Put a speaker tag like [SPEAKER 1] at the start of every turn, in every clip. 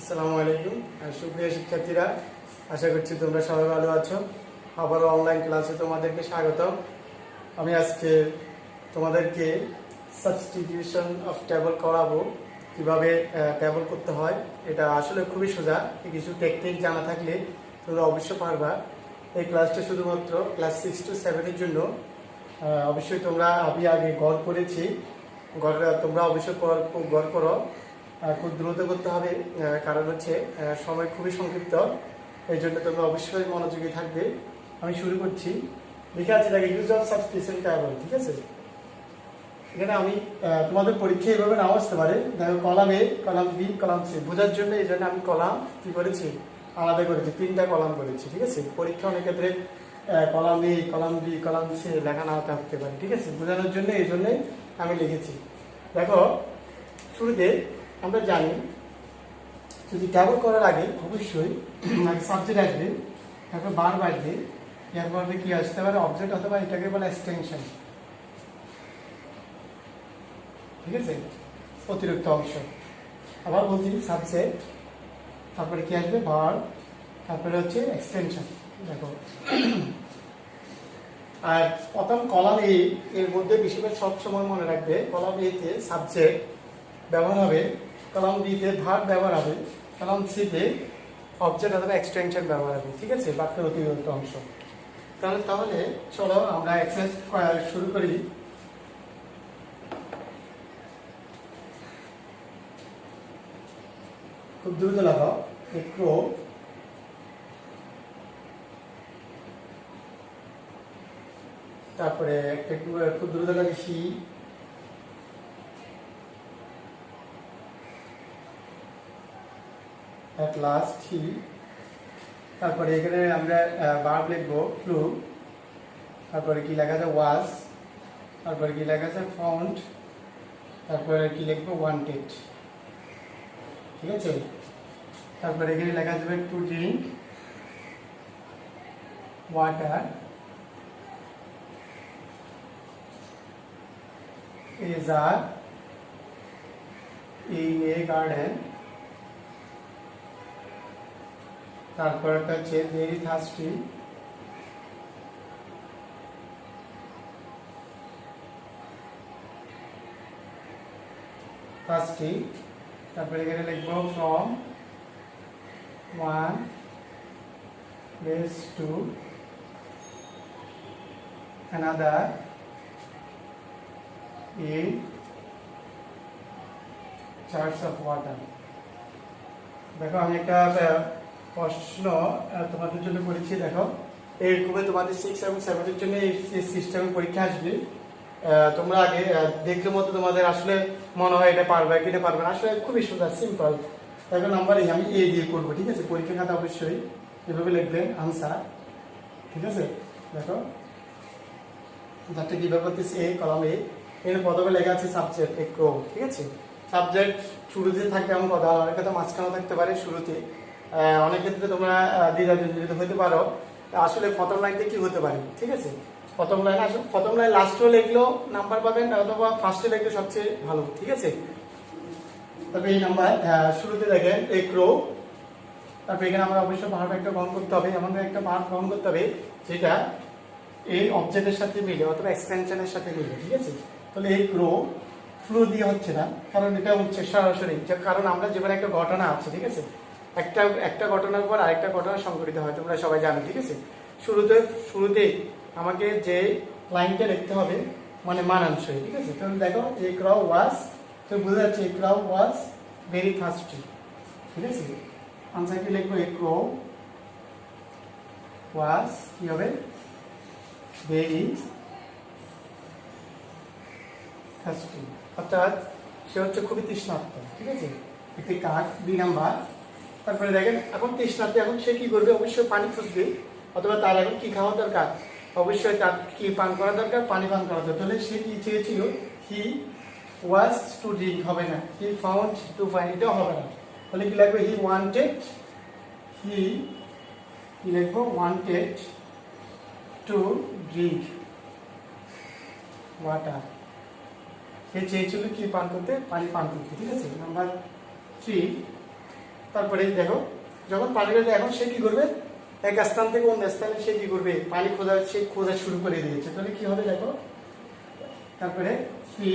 [SPEAKER 1] আসসালামু আলাইকুম সুপ্রিয় শিক্ষার্থীরা, আশা করছি তোমরা সবাই ভালো আছো। আবারও অনলাইন ক্লাসে তোমাদেরকে স্বাগতম। আমি আজকে তোমাদেরকে সাবস্টিটিউশন অফ টেবল করাবো, কিভাবে টেবল করতে হয়। এটা আসলে খুবই সোজা, কিছু টেকনিক জানা থাকলে তোমরা অবশ্যই পারবা। এই ক্লাসটা শুধুমাত্র ক্লাস 6 to 7 এর জন্য। অবশ্যই তোমরা আমি আগে গড় করেছি, গড় তোমরা অবশ্যই গড় করো। খুব দ্রুত করতে হবে, কারণ হচ্ছে সময় খুবই সংক্ষিপ্ত, এই জন্য তোমরা অবশ্যই মনোযোগী থাকবে। আমি শুরু করছি। লিখে আছে দেখো, ইউজ অফ সাবস্টিটিউশন টেবল। ঠিক আছে, এখানে আমি তোমাদের পরীক্ষা এইভাবে নাও আসতে পারে। দেখো, column A, column B, column C বোঝার জন্য এই জন্য আমি কলাম কি করেছি, আলাদা করেছি, 3টা কলাম করেছি। ঠিক আছে, পরীক্ষা অনেক ক্ষেত্রে column A, column B, column C লেখা নাও থাকতে পারে। ঠিক আছে, বোঝানোর জন্য এই জন্যই আমি লিখেছি। দেখো, শুরুতে আমরা জানি যদি টেবল করার আগে অবশ্যই আগে সাবজেক্ট আসবে, তারপর ভার্ব আসবে, এরপর কি আসতে পারে, অবজেক্ট অথবা এটাকে বলে এক্সটেনশন। ঠিক আছে, অতিরিক্ত অংশ। আবার বলছি সাবজেক্ট, তারপরে কি আসবে, ভার্ব, তারপরে হচ্ছে এক্সটেনশন। দেখো, আর প্রথম কলাম এ এর মধ্যে বেশিরভাগ সবসময় মনে রাখবে, কলাম এ তে সাবজেক্ট ব্যবহার হবে, কলাম বি তে ভার্ব ব্যবহার হবে, কলাম সি তে অবজেক্ট অথবা এক্সটেনশন ব্যবহার হবে। ঠিক আছে, বাক্যের অতিরিক্ত অংশ। তাহলে চলো আমরা এক্সারসাইজ শুরু করি। খুব দ্রুত লাগাও, একটু তারপরে একটু খুব দ্রুত লাগে সি, at last he, তারপরে এখানে আমরা ভার্ব লিখবো ফ্লু, তারপরে কি লেখা আছে ওয়াজ, তারপরে কি লেখা আছে ফাউন্ড, তারপরে কি লিখবো ওয়ান্টেড। ঠিক আছে, তারপরে এখানে লেখা যাবে to drink water, is are in a garden, তারপর একটা হচ্ছে ভেরি থার্স্টি, থার্স্টি, তারপরে এখানে লিখবো from one place to another in charge of water. দেখো, আমি একটা প্রশ্ন তোমাদের জন্য করেছি। দেখো, এইরকমই তোমাদের 6 এবং 7 এর জন্য এই সিস্টেমের পরীক্ষা আসবে। তোমরা আগে দেখলে মতো তোমাদের আসলে মনে হয় এটা পারবে কিনা পারবে না, আসলে খুবই সোজা, সিম্পল। দেখো, নাম্বার আমি এ দিয়ে করবো। ঠিক আছে, পরীক্ষা খাতা অবশ্যই এভাবে লিখবেন আনসার। ঠিক আছে, দেখো যাতে কিভাবে করতেছি, এ কলাম এ, এর প্রথমে লেখা আছে সাবজেক্ট একটু। ঠিক আছে, সাবজেক্ট শুরুতে থাকবে এমন কথা, অনেক কথা মাঝখানে থাকতে পারে শুরুতে। অনেক ক্ষেত্রে তোমরা দ্বিধাদ্বন্দ্বিত হতে পারো আসলে প্রথম লাইনতে কি হতে পারে। ঠিক আছে, প্রথম লাইন আসলে প্রথম লাইন লাস্টে লিখলেও নাম্বার পাবেন, অথবা ফার্স্টে লিখলে সবচেয়ে ভালো। ঠিক আছে, তবে এই নাম্বার শুরুতে দেখেন এক রো, তারপরে এখানে আমরা অবশ্যই ভার্ব একটা গ্রহণ করতে হবে, এমন একটা ভার্ব গ্রহণ করতে হবে যেটা এই অবজেক্টের সাথে মিলে অথবা এক্সটেনশনের সাথে মিলে। ঠিক আছে, তাহলে এই গ্রো ফ্লো দিয়ে হচ্ছে না, কারণ এটা হচ্ছে সরাসরি, কারণ আমরা যেখানে একটা ঘটনা আছে। ঠিক আছে, একটা ঘটনার পর আরেকটা ঘটনা সংঘটিত হয়, তোমরা সবাই জানো। ঠিক আছে, শুরুতে আমাকে যে লাইনটা লিখতে হবে মানে মানানসই। ঠিক আছে, তাহলে দেখো, এ ক্রাউ ওয়াজ, তো বোঝা যাচ্ছে এ ক্রাউ ওয়াজ ভেরি থার্স্টি। ঠিক আছে, আনসার কি লিখবো, এ ক্রাউ ওয়াজ কি হবে, ভেরি থার্স্টি, অর্থাৎ সে হচ্ছে খুবই তৃষ্ণার্ত। ঠিক আছে, একটি কাক 2 নাম্বার। তারপরে দেখেন, এখন তৃষ্ণার্ত, এখন সে কি করবে, অবশ্যই পানি খুঁজবে, অথবা তার এখন কি খাওয়া দরকার, অবশ্যই তার কি পান করা দরকার, পানি পান করা দরকার। তাহলে সে কি চেয়েছিল, হি ওয়াজ টু ড্রিঙ্ক, হবে না, হি ফাউন্ড টু ফাইন্ড, এটাও হবে না। তাহলে কি লাগবে, হি ওয়ান্টেড, হি লিখবো ওয়ান্টেড টু ড্রিঙ্ক ওয়াটার, সে চেয়েছিল কি পান করতে, পানি পান করতে। ঠিক আছে, নাম্বার 3, তারপরে দেখো যখন পানিটা এখন সে কি করবে, এক স্থান থেকে অন্য স্থানে সে কি করবে, পানি খোঁজা শুরু করে দিয়েছে। তাহলে কি হবে দেখো, তারপরে ফি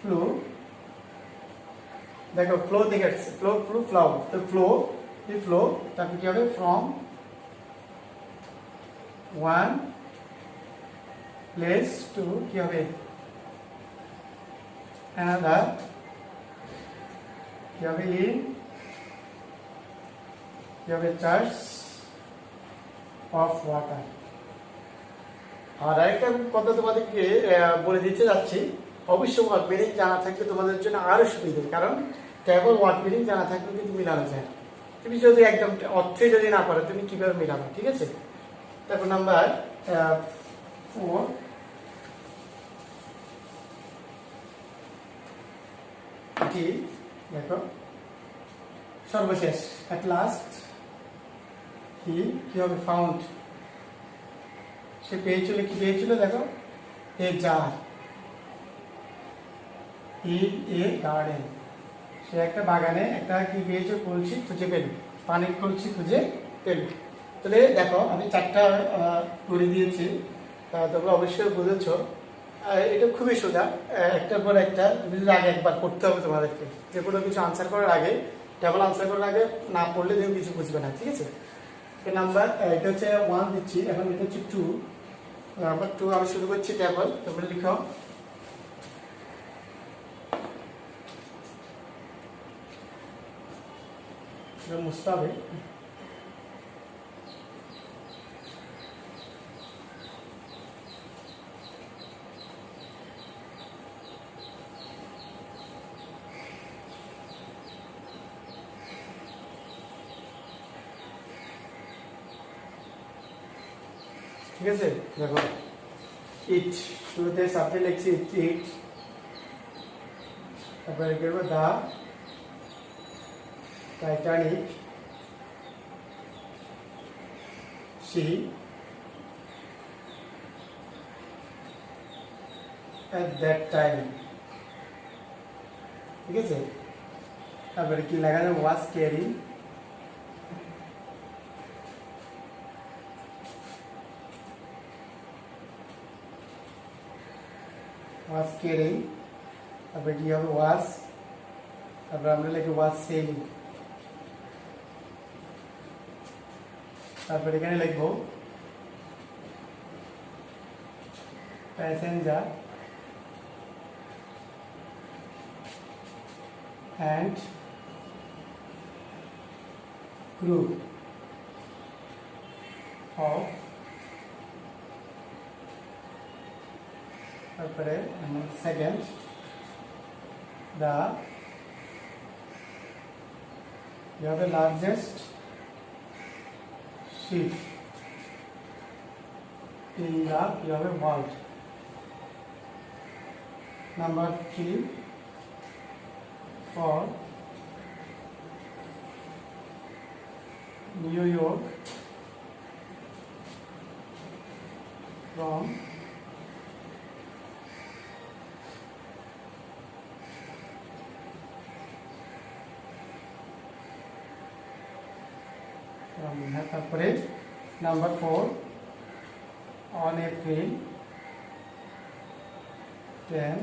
[SPEAKER 1] ফ্লো, দেখো ফ্লো দেখে আসছে, ফ্লো ফ্লো ফ্লাউ, তো ফ্লো ফ্লো, তারপরে কি হবে, ফ্রম ওয়ান প্লেস টু কি হবে, অ্যানাদার কি হবে, ইন কি হবে, চার্জ অফ ওয়াটার। আর আরেকটা কথা তোমাদেরকে বলে দিতে যাচ্ছি, অবশ্য ওয়ার্ড মিনিং জানা থাকলে তোমাদের জন্য আরো সুবিধা, কারণ কেবল ওয়ার্ড মিনিং জানা থাকলে কিন্তু মিলানো যায়। তুমি যদি একদম অর্থে যদি না পারো তুমি কিভাবে মিলাবে, ঠিক আছে। তারপর নাম্বার 4, এটি দেখো সর্বশেষ, অ্যাট লাস্ট কি হবে, ফাউন্ড, সে পেয়েছিল, কি পেয়েছিল দেখো, a jar in a garden, সে একটা বাগানে একটা কি পেয়েছে, কলসি খুঁজে পেল, পানির কলসি খুঁজে পেল। তাহলে দেখো আমি 4টা করে দিয়েছি, তোমরা অবশ্যই বুঝেছো। এটা খুবই সোজা, একটার পর একটা আগে একবার করতে হবে তোমাদেরকে, যে কোনো কিছু আনসার করার আগে, টেবল আনসার করার আগে না পড়লে তুমি কিছু বুঝবে না, ঠিক আছে। নাম্বার এটা হচ্ছে 1 দিচ্ছি, এখন এটা হচ্ছে 2, নাম্বার 2 আমি শুরু করছি টেবল, তোমরা লিখো মুছতে হবে। ঠিক আছে, দেখো ইট, শুরুতে সাবজেক্ট লিখছি ইট, তারপরে করবো the Titanic sea at that time, ঠিক আছে। তারপরে কি লেখা যাবে, ওয়াজ ক্যারিং তারপরে কি হবে, ওয়াজ, তারপরে আমরা লিখি ওয়াজ সেলিং, তারপরে এখানে লিখবো প্যাসেঞ্জার and crew of, তারপরে second the largest ship in the world. Number 3 for New York from তারপরে নাম্বার 4 on April 10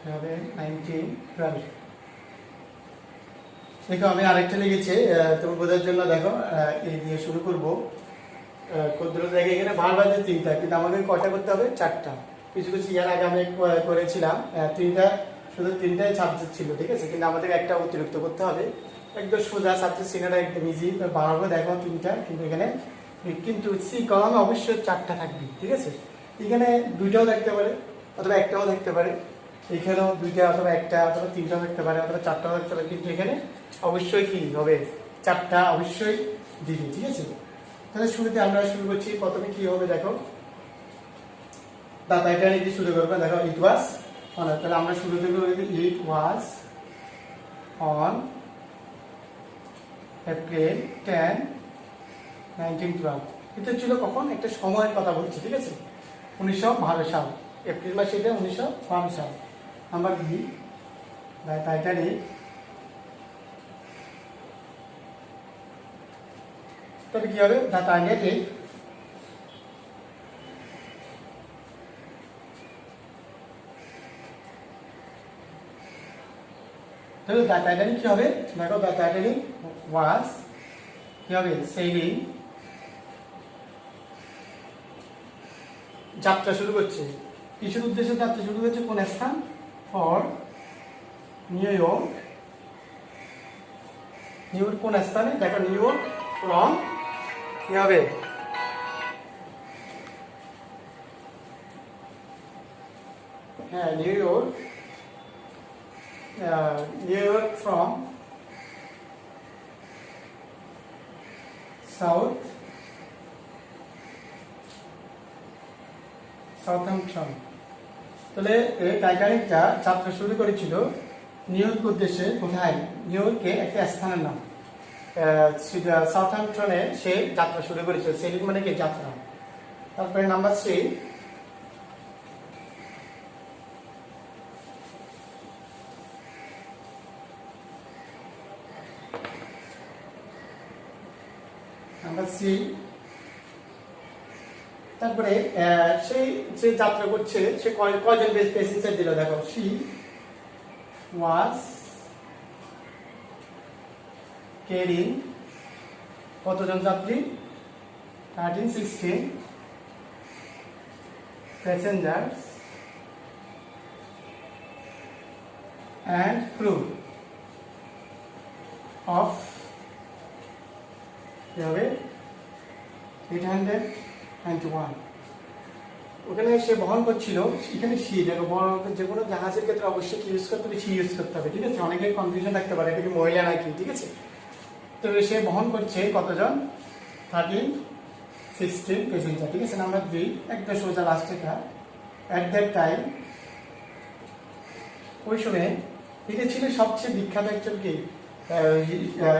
[SPEAKER 1] 1912। দেখো আমি আরেকটা লিখেছি তুমি বোঝার জন্য, দেখো এই দিয়ে শুরু করবো, ক্ষুদ্র জায়গায় এখানে বারবার যে 3টা, কিন্তু আমাকে কয়টা করতে হবে, 4টা। কিছু কিছু ইয়ার আগে আমি করেছিলাম 3টা, শুধু 3টাই সাবজেক্ট ছিল, ঠিক আছে, কিন্তু আমাদের একটা অতিরিক্ত করতে হবে, একদম সোজা সাবজেক্ট সিনারা একদম ইজি, বারবার দেখো 3টা, কিন্তু এখানে কিন্তু সি কলামে অবশ্যই 4টা থাকবে, ঠিক আছে। এখানে 2টাও থাকতে পারে অথবা একটাও থাকতে পারে, এখানেও 2টা অথবা একটা অথবা 3টাও থাকতে পারে অথবা 4টাও থাকতে পারে, কিন্তু এখানে অবশ্যই কি হবে, 4টা অবশ্যই দিবে, ঠিক আছে। তাহলে শুরুতে আমরা শুরু করছি, প্রথমে কি হবে দেখো, দাদা এটা নিয়ে শুরু করবে, দেখো ইট ওয়াজ অন, তাহলে আমরা শুরু থেকে ইট ওয়াজ অন এপ্রিল 10 1912। এটা ছিল কখন, একটা সময়ের কথা বলছি, ঠিক আছে, 1912 সাল, এপ্রিল মাসে, এটা 1912 সাল। নাম্বার বি, দ্য টাইটানিক তাহলে কি হবে, দ্য টাইটানিক তাহলে দ্য টাইটানিক কি হবে, দেখো দ্য টাইটানিক ওয়াজ কি হবে, সেইলিং, যাত্রা শুরু করছে। কিসের উদ্দেশ্যে যাত্রা শুরু করছে, কোন স্থান, for new York. New York কোন স্থানে, দেখো নিউ ইয়র্ক ফ্রম কি হবে, হ্যাঁ নিউ ইয়র্ক ফ্রম সাউথহ্যাম্পটন। তাহলে এই টাইটানিকটা যাত্রা শুরু করেছিল নিউ ইয়র্ক উদ্দেশ্যে, কোথায়, নিউ ইয়র্কে একটা স্থানের নাম সাউথহ্যাম্পটনে সে যাত্রা শুরু করেছিল। সেলিং মানে কি, যাত্রা। তারপরে নাম্বার 3, তারপরে সেই যে যাত্রা করছে সে কয়জন প্যাসেঞ্জার দিল, দেখো শি ওয়াজ ক্যারিং, কতজন যাত্রী, 13-16 passengers and crew of কি হবে 801। ওখানে সে বহন করছিল, এখানে সি, দেখো যে কোনো জাহাজের ক্ষেত্রে অবশ্যই কি ইউজ করতে হবে, সি ইউজ করতে হবে, ঠিক আছে। অনেকের কনফিউশন থাকতে পারে এটা কি মহিলা নাকি, ঠিক আছে। তো সে বহন করছে কতজন, 13-16 প্যাসেঞ্জার, ঠিক আছে। নাম্বার 2 একটা সোজা লাস্টেটা, অ্যাট দ্যাট টাইম, ওই সময় এটা ছিল সবচেয়ে বিখ্যাত একজন কি,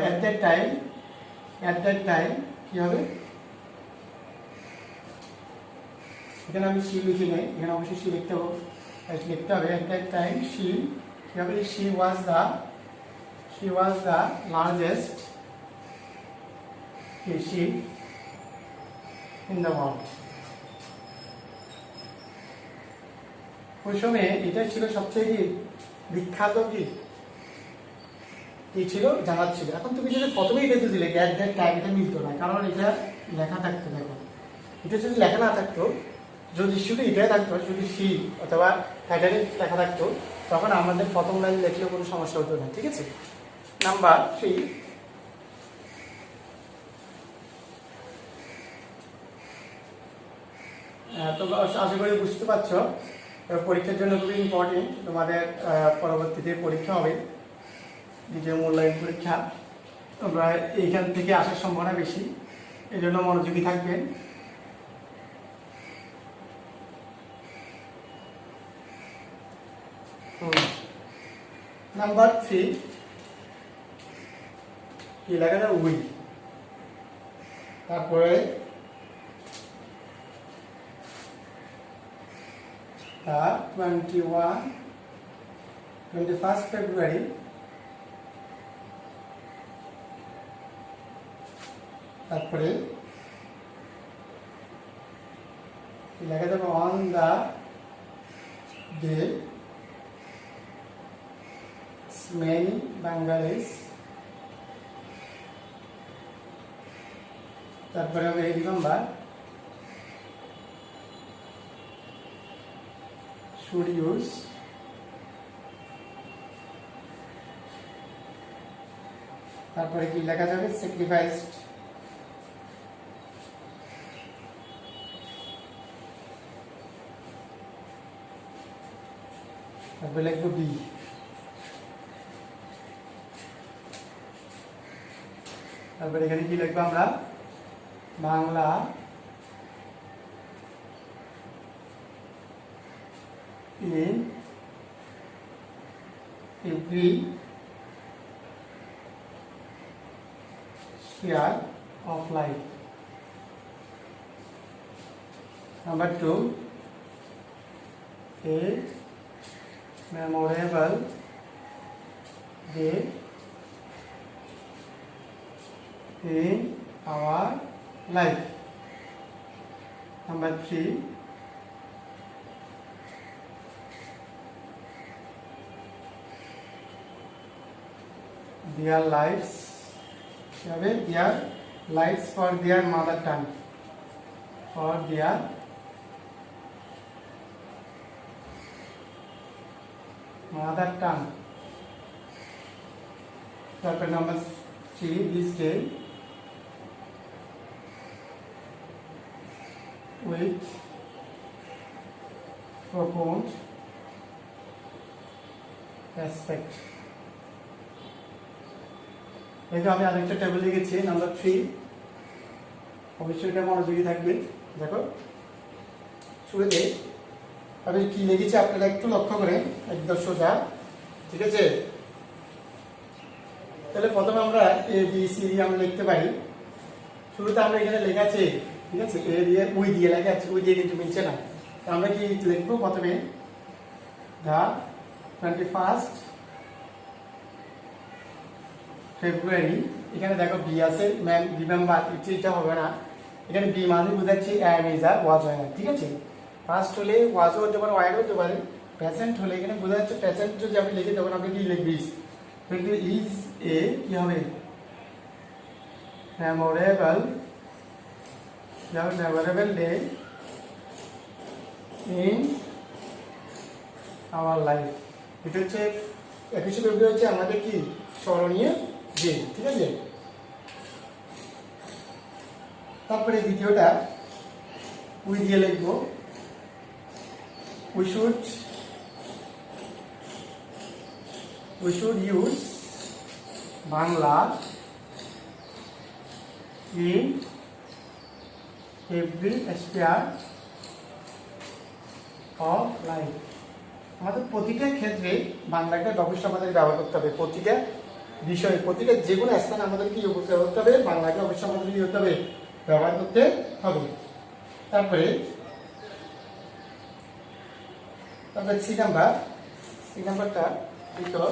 [SPEAKER 1] অ্যাট দ্যাট টাইম কি হবে, এখানে আমি সি লিখি নেই, এখানে অবশ্যই সি লিখতে হবে। অ্যাট দ্যাট টাইম সি কি হবে, she was the largest ship in the world. ওই সময় এটা ছিল সবচেয়ে কি বিখ্যাত কি ছিল, জাহাজ ছিল। এখন তুমি যদি প্রথমেই এটা দিলে অ্যাট দ্যাট টাইম, এটা মিলতো না, কারণ এটা লেখা থাকতো, দেখো এটা যদি লেখা না থাকতো, যদি শুধু এটাই থাকতো, শুধু সি অথবা টাইটানিক লেখা থাকতো, তখন আমাদের প্রথম লাইন লিখলেও কোনো সমস্যা হতো না, ঠিক আছে। নাম্বার 3, তো আশা করি বুঝতে পারছো পরীক্ষার জন্য খুবই ইম্পর্টেন্ট। তোমাদের পরবর্তীতে পরীক্ষা হবে, দ্বিতীয় মূল্যায়ন পরীক্ষা, তোমরা এইখান থেকে আসার সম্ভাবনা বেশি, এই জন্য মনোযোগী থাকবেন। নাম্বার 3 কি লেখা যায়, উই। তারপরে 21st February তারপরে লেখা যাবে on the day many Bengalis, তারপরে হবে রিমেম্বার should use, তারপরে কি লেখা যাবে, sacrificed, তারপরে লিখবো বি। তারপরে এখানে কি লিখবো আমরা, Bangla in every sphere of life. Number 2, a memorable day in our life. Number 3, their lives, their lives for their mother tongue, for their mother tongue. Chapter number 3, this day with profound respect. দেখো আমি আরেকটা table লিখেছি number 3, অবশ্যই এটা মনোযোগী থাকবে। দেখো শুরুতে আমি কি লিখেছি আপনারা একটু লক্ষ্য করে একদম সোজা, ঠিক আছে? তাহলে প্রথমে আমরা এ বি সি ডি আমরা লিখতে পারি। শুরুতে আমরা এখানে লেখা আছে, ঠিক আছে, এ দিয়ে উই দিয়ে লেখা আছে, উই দিয়ে কিন্তু মিলছে না। আমরা কি লিখবো প্রথমে দা 21st ফেব্রুয়ারি। এখানে দেখো বি আছে, ম্যাম রিমেম্বার, এটা হবে না। এখানে বি মানে বোঝাচ্ছি অ্যাম ইজ আর ওয়াজ হয় না, ঠিক আছে? ফার্স্ট হলে ওয়াজও হতে পারে, ওয়াইড হতে পারে। প্রেজেন্ট হলে এখানে বোঝা যাচ্ছে প্রেজেন্ট যদি আমি লিখি তখন আপনি কি লিখবি? ইজ এ কি হবে? Memorable, memorable day in our life. এটা হচ্ছে 21শে ফেব্রুয়ারি হচ্ছে আমাদের কি স্মরণীয় দিন, ঠিক আছে? তারপরে দ্বিতীয়টা উই দিয়ে লিখবো, we should use Bangla in every sphere of life. আমাদের প্রতিটা ক্ষেত্রে বাংলাটা অবশ্যই আমাদের ব্যবহার করতে হবে। প্রতিটা বিষয়ে, প্রতিটা যে কোনো স্থানে আমাদের কি ব্যবহার করতে হবে? বাংলাকে অবশ্যই আমাদের কি করতে হবে? ব্যবহার করতে হবে। তারপরে সি নাম্বারটা লিখো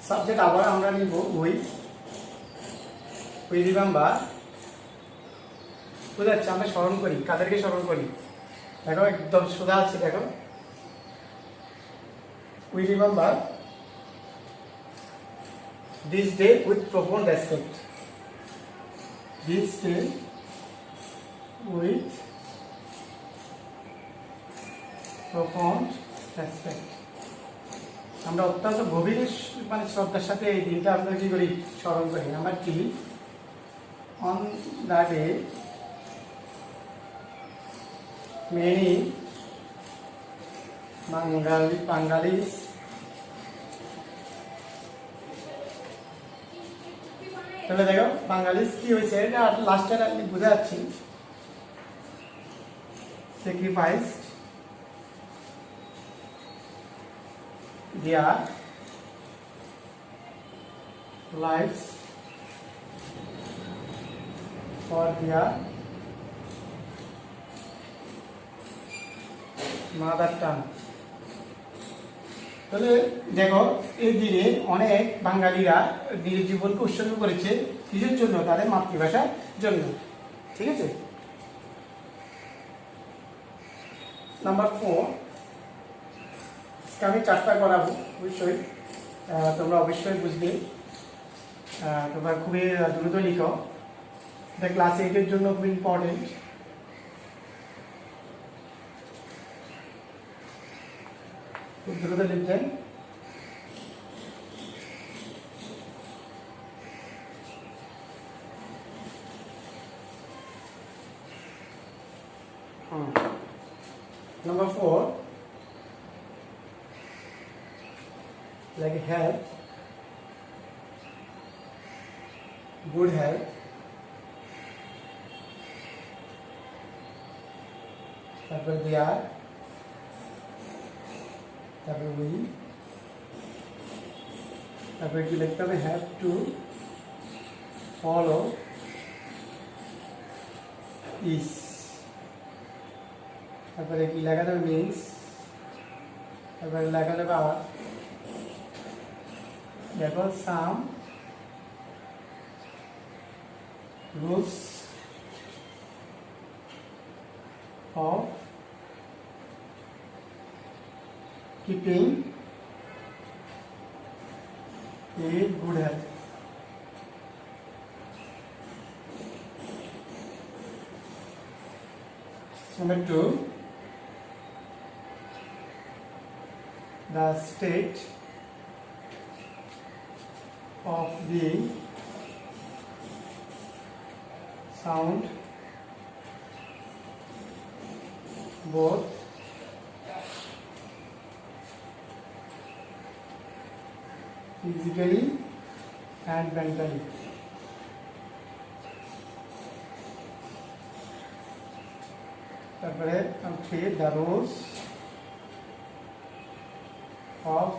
[SPEAKER 1] সাবজেক্ট আবার আমরা নিব উই রিমেম্বার। বুঝাচ্ছে আমরা স্মরণ করি, কাদেরকে স্মরণ করি? দেখো একদম সোজা আছে, দেখো we remember this day with profound respect. This day with profound respect. আমরা অত্যন্ত গভীর মানে শ্রদ্ধার সাথে এই দিনটা আমরা কি করি? স্মরণ করি। Number 3, on the day many Bengalis তাহলে দেখো বাঙালিস কি হয়েছে, এটা লাস্টের আমি বুঝে যাচ্ছি। sacrificed their lives for their mother tongue. তাহলে দেখো এই দিনে অনেক বাঙালিরা নিজের জীবনকে উৎসর্গ করেছে কিসের জন্য? তাদের মাতৃভাষার জন্য, ঠিক আছে? নাম্বার 4, আমি 4টা করাবো, অবশ্যই তোমরা অবশ্যই বুঝবে। তোমরা খুবই দ্রুত লিখো, এটা ক্লাস 8-এর জন্য খুব ইম্পর্টেন্ট। খুব দ্রুত লিখবেন। Number 4, like health, good health, তারপর দেয়ার, তারপর উই, তারপর কি লিখতে হবে? হ্যাভ টু ফলো ইস, তারপরে কি লেখা যাবে? মিনস, তারপরে লেখা যাবে আর, দেখো সাম rules of keeping a good health. Number 2, the state of being sound both physically and mentally. তারপরে the rules of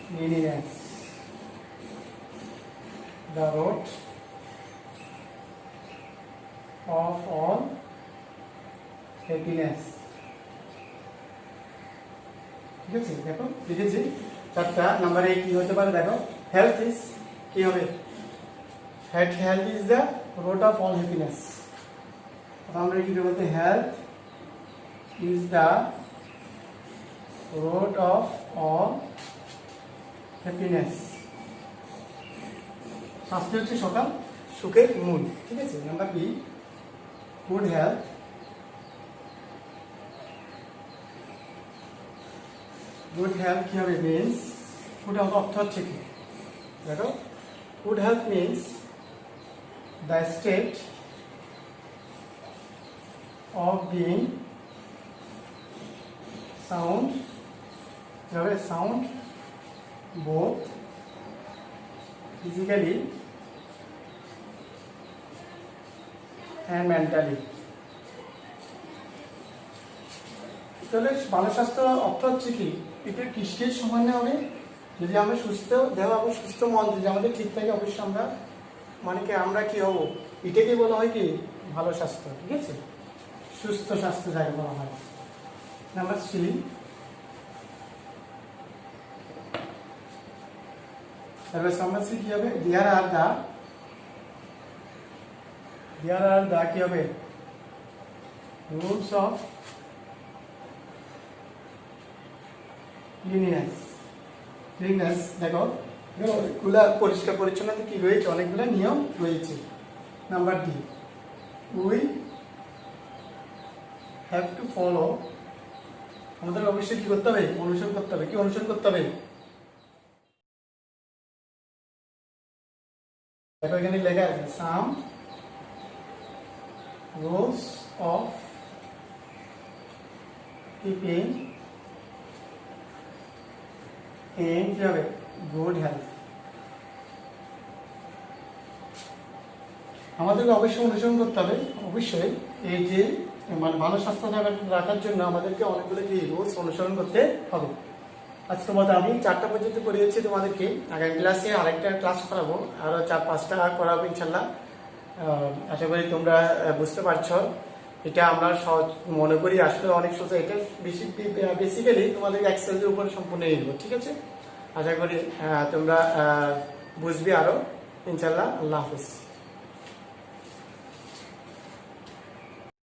[SPEAKER 1] cleanliness, the root of all happiness. ঠিক আছে, দেখো লিখেছি চারটা। নাম্বার 8 কি হতে পারে দেখো, হেলথ ইজ কি হবে, health is the root of all happiness. আমরা কি বলতে, health is the root of all happiness. স্বাস্থ্য হচ্ছে সকাল সুখের মূল। ঠিক আছে। Number B, good health good health কি হবে, মিনস গুড হেলথ অর্থ হচ্ছে কি দেখো, good health means the state of being sound, কি হবে, sound both physically and mentally. তাহলে ভালো স্বাস্থ্য অর্থ হচ্ছে কি, এটা কিসের সমান্য হবে, যদি আমরা সুস্থ দেহ এবং সুস্থ মন যদি আমাদের ঠিক থাকে, অবশ্যই আমরা মানে কি আমরা কি হবো, এটাকে বলা হয় কি ভালো স্বাস্থ্য। ঠিক আছে, সুস্থ স্বাস্থ্য যাকে বলা হয়। নাম্বার 3, তাহলে নাম্বার 3 কি হবে, দেয়ার আর দা কি হবে, রুলস অফ ক্লিননেস। দেখো এগুলা পরিষ্কার পরিচ্ছন্নতা কি রয়েছে, অনেকগুলো নিয়ম রয়েছে। Number D, we have to follow, আমাদের অবশ্যই কি করতে হবে, অনুসরণ করতে হবে। কি অনুসরণ করতে হবে, দেখো এখানে লেখা আছে some rules of keeping and কি হবে, গুড হেলথ। আমাদেরকে অবশ্যই অনুসরণ করতে হবে। অবশ্যই এই যে মানে ভালো স্বাস্থ্য রাখার জন্য আমাদেরকে অনেকগুলো কি রুলস অনুসরণ করতে হবে। আজকের মতো আমি 4টা পর্যন্ত করিয়েছি তোমাদেরকে। আগামী ক্লাসে আরেকটা ক্লাস করাবো, আরো 4-5টা করাবো ইনশাল্লাহ। আশা করি তোমরা বুঝতে পারছো। এটা আমরা সহজ মনে করি, আসলে অনেক সোজা। এটা বেসিক্যালি তোমাদের এক্সেলের উপর সম্পূর্ণ নির্ভর। ঠিক আছে, আশা করি তোমরা বুঝবে আরো ইনশাল্লাহ। আল্লাহ হাফিজ।